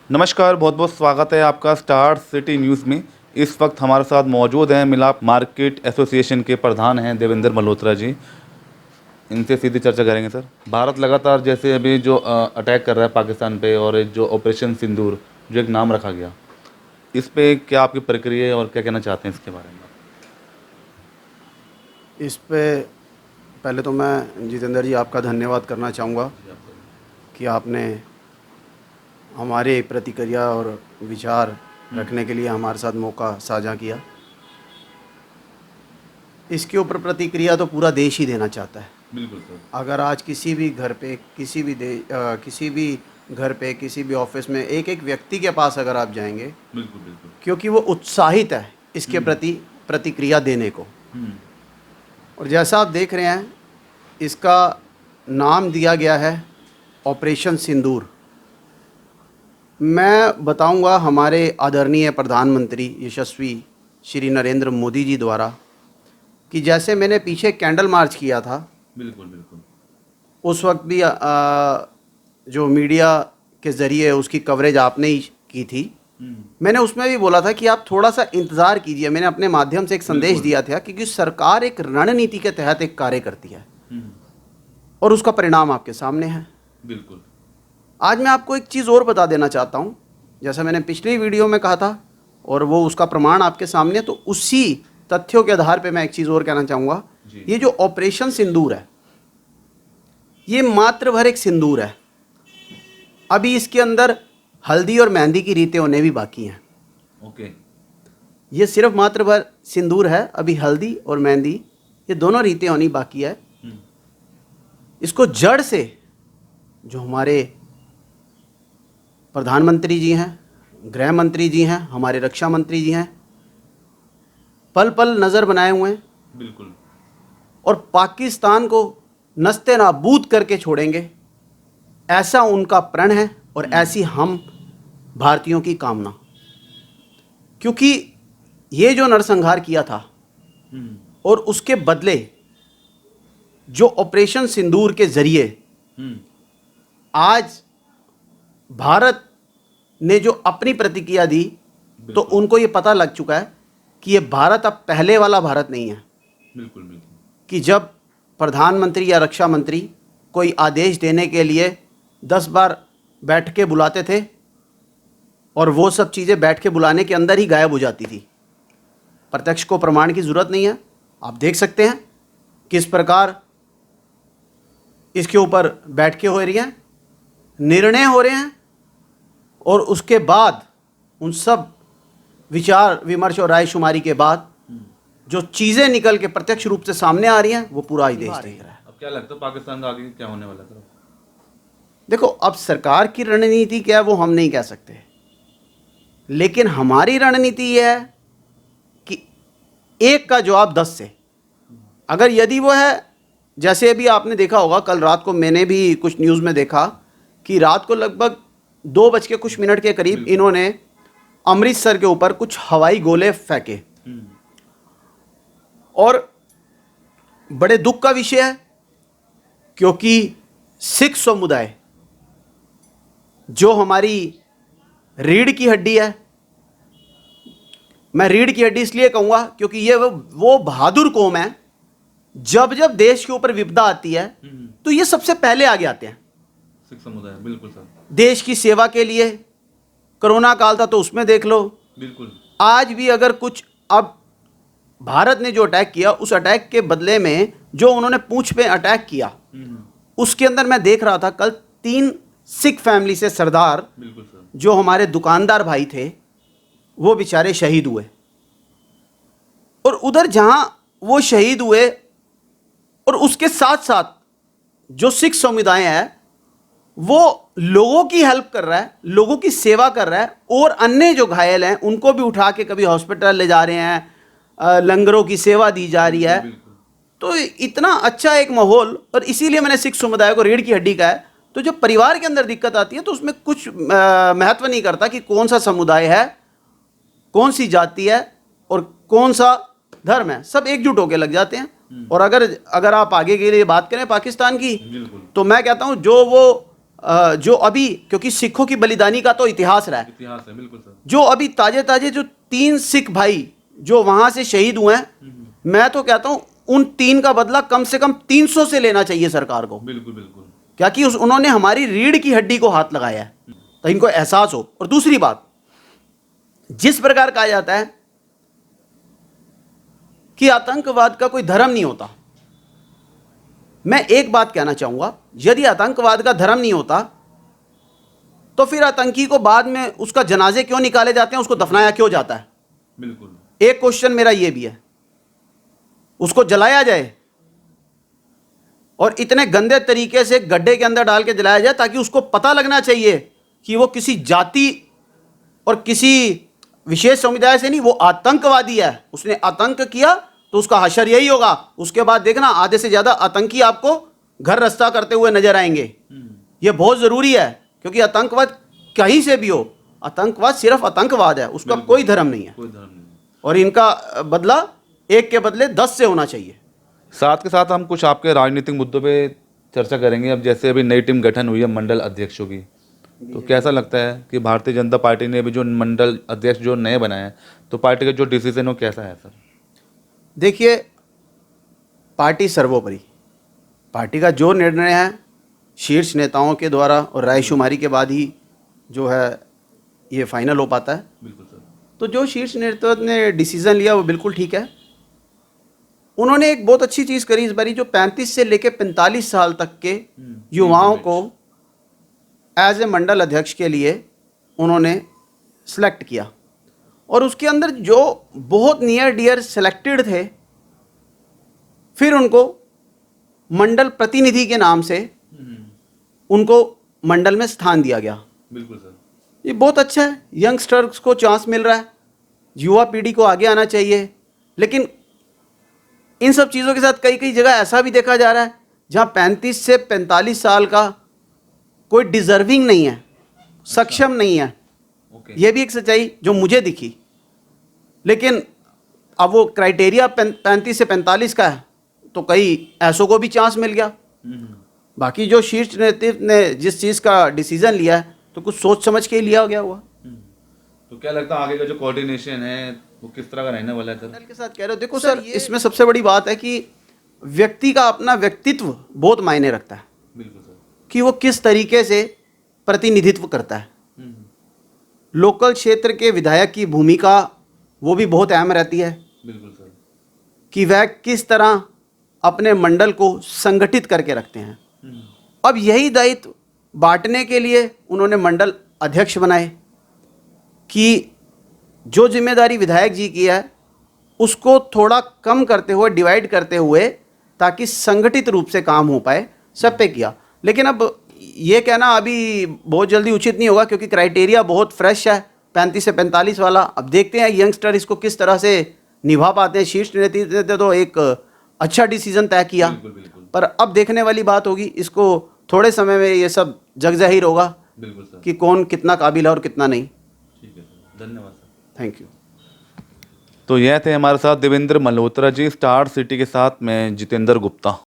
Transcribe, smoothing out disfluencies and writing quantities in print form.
नमस्कार, बहुत बहुत स्वागत है आपका स्टार सिटी न्यूज़ में। इस वक्त हमारे साथ मौजूद हैं मिलाप मार्केट एसोसिएशन के प्रधान हैं देवेंद्र मल्होत्रा जी। इनसे सीधी चर्चा करेंगे सर। भारत लगातार जैसे अभी जो अटैक कर रहा है पाकिस्तान पे, और एक जो ऑपरेशन सिंदूर जो एक नाम रखा गया, इस पे क्या आपकी प्रक्रिया है और क्या कहना चाहते हैं इसके बारे में? इस पे पहले तो मैं जितेंद्र जी आपका धन्यवाद करना चाहूँगा कि आपने हमारे प्रतिक्रिया और विचार रखने के लिए हमारे साथ मौका साझा किया। इसके ऊपर प्रतिक्रिया तो पूरा देश ही देना चाहता है। बिल्कुल सर। अगर आज किसी भी घर पे किसी भी घर पे किसी भी ऑफिस में एक एक व्यक्ति के पास अगर आप जाएंगे, बिल्कुल बिल्कुल। क्योंकि वो उत्साहित है इसके प्रति प्रतिक्रिया देने को। और जैसा आप देख रहे हैं, इसका नाम दिया गया है ऑपरेशन सिंदूर। मैं बताऊंगा हमारे आदरणीय प्रधानमंत्री यशस्वी श्री नरेंद्र मोदी जी द्वारा कि जैसे मैंने पीछे कैंडल मार्च किया था, बिल्कुल बिल्कुल। उस वक्त भी जो मीडिया के ज़रिए उसकी कवरेज आपने ही की थी। मैंने उसमें भी बोला था कि आप थोड़ा सा इंतज़ार कीजिए। मैंने अपने माध्यम से एक संदेश दिया था क्योंकि सरकार एक रणनीति के तहत एक कार्य करती है और उसका परिणाम आपके सामने है। बिल्कुल। आज मैं आपको एक चीज़ और बता देना चाहता हूँ, जैसा मैंने पिछली वीडियो में कहा था और वो उसका प्रमाण आपके सामने, तो उसी तथ्यों के आधार पे मैं एक चीज़ और कहना चाहूँगा। ये जो ऑपरेशन सिंदूर है, ये मात्र भर एक सिंदूर है। अभी इसके अंदर हल्दी और मेहंदी की रीतें होने भी बाकी हैं। ओके। ये सिर्फ मात्र भर सिंदूर है, अभी हल्दी और मेहंदी ये दोनों रीतें होनी बाकी है। इसको जड़ से जो हमारे प्रधानमंत्री जी हैं, गृह मंत्री जी हैं, हमारे रक्षा मंत्री जी हैं, पल पल नज़र बनाए हुए हैं। बिल्कुल। और पाकिस्तान को नस्ते नाबूद करके छोड़ेंगे, ऐसा उनका प्रण है और ऐसी हम भारतीयों की कामना। क्योंकि ये जो नरसंहार किया था और उसके बदले जो ऑपरेशन सिंदूर के ज़रिए आज भारत ने जो अपनी प्रतिक्रिया दी, तो उनको ये पता लग चुका है कि ये भारत अब पहले वाला भारत नहीं है। बिल्कुल बिल्कुल। कि जब प्रधानमंत्री या रक्षा मंत्री कोई आदेश देने के लिए 10 बार बैठ के बुलाते थे और वो सब चीज़ें बैठ के बुलाने के अंदर ही गायब हो जाती थी। प्रत्यक्ष को प्रमाण की ज़रूरत नहीं है, आप देख सकते हैं किस प्रकार इसके ऊपर बैठ के हो रही हैं, निर्णय हो रहे हैं, और उसके बाद उन सब विचार विमर्श और रायशुमारी के बाद जो चीज़ें निकल के प्रत्यक्ष रूप से सामने आ रही हैं, वो पूरा ही देश देख रहा है। अब क्या लगता है पाकिस्तान का आगे क्या होने वाला है? देखो, अब सरकार की रणनीति क्या है वो हम नहीं कह सकते, लेकिन हमारी रणनीति ये है कि एक का जवाब 10 से। अगर यदि वो है, जैसे अभी आपने देखा होगा, कल रात को मैंने भी कुछ न्यूज़ में देखा कि रात को लगभग 2 बज के कुछ मिनट के करीब इन्होंने अमृतसर के ऊपर कुछ हवाई गोले फेंके। और बड़े दुख का विषय है क्योंकि सिख समुदाय जो हमारी रीढ़ की हड्डी है, मैं रीढ़ की हड्डी इसलिए कहूँगा क्योंकि ये वो बहादुर कौम है, जब जब देश के ऊपर विपदा आती है तो ये सबसे पहले आगे आते हैं। सिख समुदाय, बिल्कुल सर। देश की सेवा के लिए कोरोना काल था तो उसमें देख लो। बिल्कुल। आज भी अगर कुछ, अब भारत ने जो अटैक किया, उस अटैक के बदले में जो उन्होंने पूंछ पे अटैक किया, उसके अंदर मैं देख रहा था कल 3 सिख फैमिली से सरदार, बिल्कुल सर, जो हमारे दुकानदार भाई थे, वो बेचारे शहीद हुए। और उधर जहां वो शहीद हुए और उसके साथ साथ जो सिख समुदाय है वो लोगों की हेल्प कर रहा है, लोगों की सेवा कर रहा है, और अन्य जो घायल हैं उनको भी उठा के कभी हॉस्पिटल ले जा रहे हैं, लंगरों की सेवा दी जा रही है। तो इतना अच्छा एक माहौल, और इसीलिए मैंने सिख समुदाय को रीढ़ की हड्डी कहा है। तो जब परिवार के अंदर दिक्कत आती है तो उसमें कुछ महत्व नहीं करता कि कौन सा समुदाय है, कौन सी जाति है और कौन सा धर्म है, सब एकजुट होकर लग जाते हैं। और अगर आप आगे के लिए बात करें पाकिस्तान की, तो मैं कहता हूं जो वो जो अभी, क्योंकि सिखों की बलिदानी का तो इतिहास रहा है, इतिहास है, बिल्कुल सर। जो अभी ताजे ताजे जो 3 सिख भाई जो वहां से शहीद हुए हैं, मैं तो कहता हूं उन 3 का बदला कम से कम 300 से लेना चाहिए सरकार को। बिल्कुल बिल्कुल। क्या कि उन्होंने हमारी रीढ़ की हड्डी को हाथ लगाया है, तो इनको एहसास हो। और दूसरी बात, जिस प्रकार कहा जाता है कि आतंकवाद का कोई धर्म नहीं होता, मैं एक बात कहना चाहूंगा, यदि आतंकवाद का धर्म नहीं होता तो फिर आतंकी को बाद में उसका जनाजे क्यों निकाले जाते हैं, उसको दफनाया क्यों जाता है? बिल्कुल। एक क्वेश्चन मेरा यह भी है, उसको जलाया जाए और इतने गंदे तरीके से गड्ढे के अंदर डाल के जलाया जाए ताकि उसको पता लगना चाहिए कि वो किसी जाति और किसी विशेष समुदाय से नहीं, वो आतंकवादी है, उसने आतंक किया तो उसका हशर यही होगा। उसके बाद देखना आधे से ज्यादा आतंकी आपको घर रास्ता करते हुए नजर आएंगे। ये बहुत जरूरी है, क्योंकि आतंकवाद कहीं से भी हो, आतंकवाद सिर्फ आतंकवाद है, उसका कोई धर्म नहीं है। कोई धर्म नहीं। और इनका बदला एक के बदले 10 से होना चाहिए। साथ के साथ हम कुछ आपके राजनीतिक मुद्दों पे चर्चा करेंगे। अब जैसे अभी नई टीम गठन हुई है मंडल अध्यक्षों की, तो कैसा लगता है कि भारतीय जनता पार्टी ने अभी जो मंडल अध्यक्ष जो नए बनाए हैं, तो पार्टी का जो डिसीजन हो कैसा है सर? देखिए, पार्टी सर्वोपरि, पार्टी का जो निर्णय है शीर्ष नेताओं के द्वारा और रायशुमारी के बाद ही जो है ये फाइनल हो पाता है। बिल्कुल सर। तो जो शीर्ष नेतृत्व ने डिसीजन लिया वो बिल्कुल ठीक है। उन्होंने एक बहुत अच्छी चीज़ करी इस बारी, जो 35 से लेकर 45 साल तक के युवाओं को एज ए मंडल अध्यक्ष के लिए उन्होंने सेलेक्ट किया, और उसके अंदर जो बहुत नियर डियर सेलेक्टेड थे, फिर उनको मंडल प्रतिनिधि के नाम से उनको मंडल में स्थान दिया गया। बिल्कुल सर। ये बहुत अच्छा है, यंगस्टर्स को चांस मिल रहा है, युवा पीढ़ी को आगे आना चाहिए। लेकिन इन सब चीज़ों के साथ कई कई जगह ऐसा भी देखा जा रहा है जहाँ 35 से 45 साल का कोई डिजर्विंग नहीं है, सक्षम नहीं है। ये भी एक सच्चाई जो मुझे दिखी। लेकिन अब वो क्राइटेरिया 35 से 45 का है, तो कई ऐसों को भी चांस मिल गया। बाकी जो शीर्ष नेतृत्व ने जिस चीज़ का डिसीजन लिया है, तो कुछ सोच समझ के ही लिया गया हुआ। तो क्या लगता है आगे का जो कोऑर्डिनेशन है वो किस तरह का रहने वाला है सर? मंडल के साथ कह रहे हो, देखो सर, इसमें सबसे बड़ी बात है कि व्यक्ति का अपना व्यक्तित्व बहुत मायने रखता है। बिल्कुल सर। कि वो किस तरीके से प्रतिनिधित्व करता है। लोकल क्षेत्र के विधायक की भूमिका वो भी बहुत अहम रहती है। बिल्कुल सर। कि वह किस तरह अपने मंडल को संगठित करके रखते हैं। अब यही दायित्व बांटने के लिए उन्होंने मंडल अध्यक्ष बनाए कि जो जिम्मेदारी विधायक जी की है उसको थोड़ा कम करते हुए, डिवाइड करते हुए, ताकि संगठित रूप से काम हो पाए, सब पे किया। लेकिन अब ये कहना अभी बहुत जल्दी उचित नहीं होगा, क्योंकि क्राइटेरिया बहुत फ्रेश है 35 से 45 वाला। अब देखते हैं यंगस्टर इसको किस तरह से निभा पाते हैं। शीर्ष नेतृत्व ने तो एक अच्छा डिसीजन तय किया, बिल्कुल। पर अब देखने वाली बात होगी, इसको थोड़े समय में ये सब जग जाहिर होगा। बिल्कुल सर। कि कौन कितना काबिल है और कितना नहीं। ठीक है सर, धन्यवाद सर। Thank you. तो यह थे हमारे साथ देवेंद्र मल्होत्रा जी। स्टार सिटी के साथ मैं जितेंद्र गुप्ता।